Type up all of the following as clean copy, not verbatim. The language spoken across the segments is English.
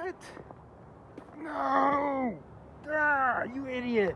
What? No! Ah, you idiot!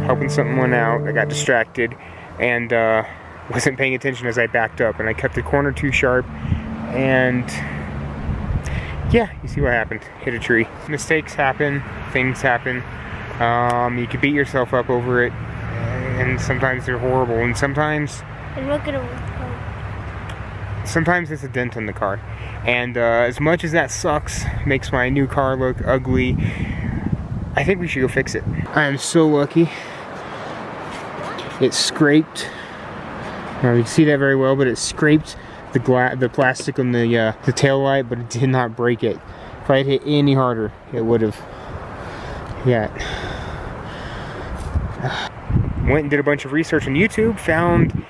Helping someone out, I got distracted and wasn't paying attention as I backed up, and I cut the corner too sharp, and yeah, you see what happened. Hit a tree. Mistakes happen, things happen. You can beat yourself up over it, and sometimes they're horrible, and sometimes it's a dent in the car. And as much as that sucks, makes my new car look ugly, I think we should go fix it. I am so lucky. It scraped. You can see that very well, but it scraped the plastic on the tail light, but it did not break it. If I had hit any harder, it would have. Yeah. Went and did a bunch of research on YouTube. Found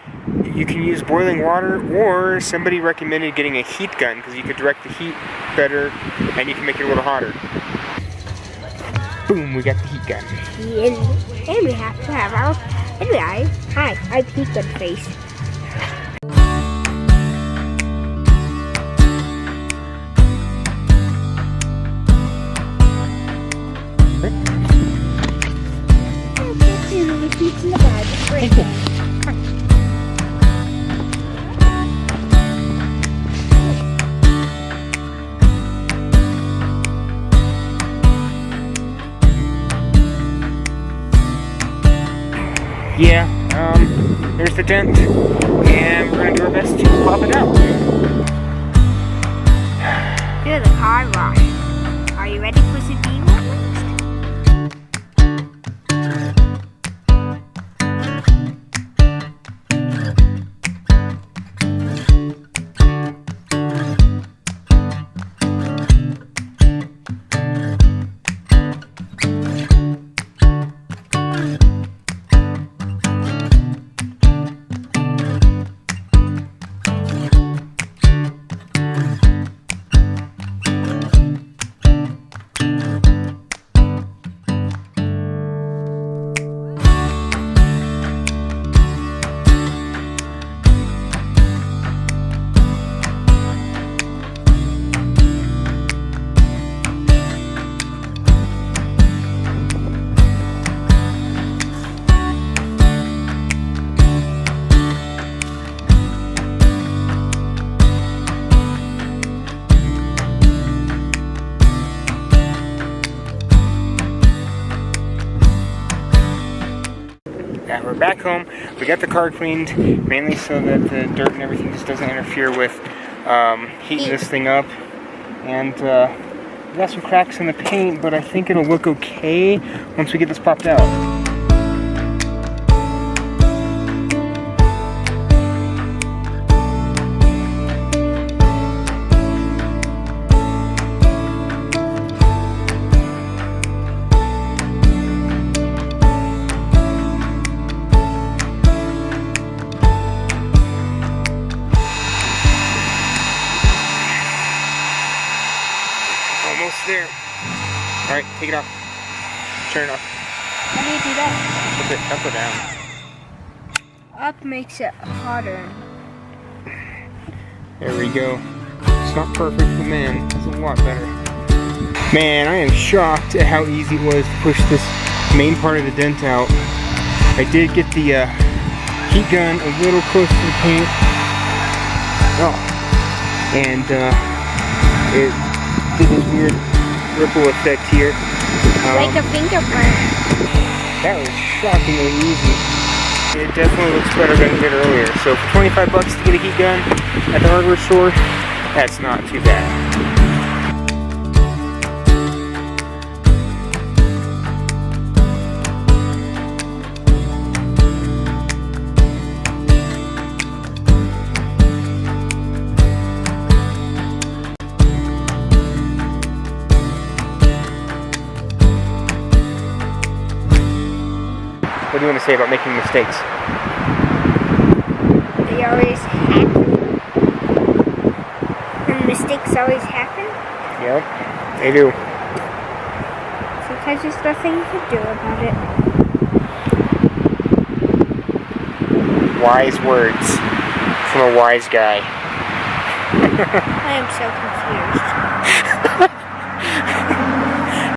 you can use boiling water, or somebody recommended getting a heat gun because you could direct the heat better, and you can make it a little hotter. Boom, we got the heat gun. And we have to have our... Anyway, hi, I'm Heat Gun Face. Yeah, there's the dent, and we're gonna do our best to pop it out. Do the car wash. Are you ready for some bean next? Yeah, we're back home. We got the car cleaned, mainly so that the dirt and everything just doesn't interfere with heating this thing up. And we got some cracks in the paint, but I think it'll look okay once we get this popped out. Almost there. Alright, take it off. Turn it off. How do you do that? Flip it up or down. Up makes it hotter. There we go. It's not perfect, but man, it's a lot better. Man, I am shocked at how easy it was to push this main part of the dent out. I did get the heat gun a little close to the paint. Oh. And it did this weird ripple effect here. Like a fingerprint. That was shockingly easy. it definitely looks better than it did earlier. So for 25 bucks to get a heat gun at the hardware store, that's not too bad. What do you want to say about making mistakes? They always happen. And mistakes always happen. Yep, they do. Sometimes there's nothing you can do about it. Wise words from a wise guy. I am so confused.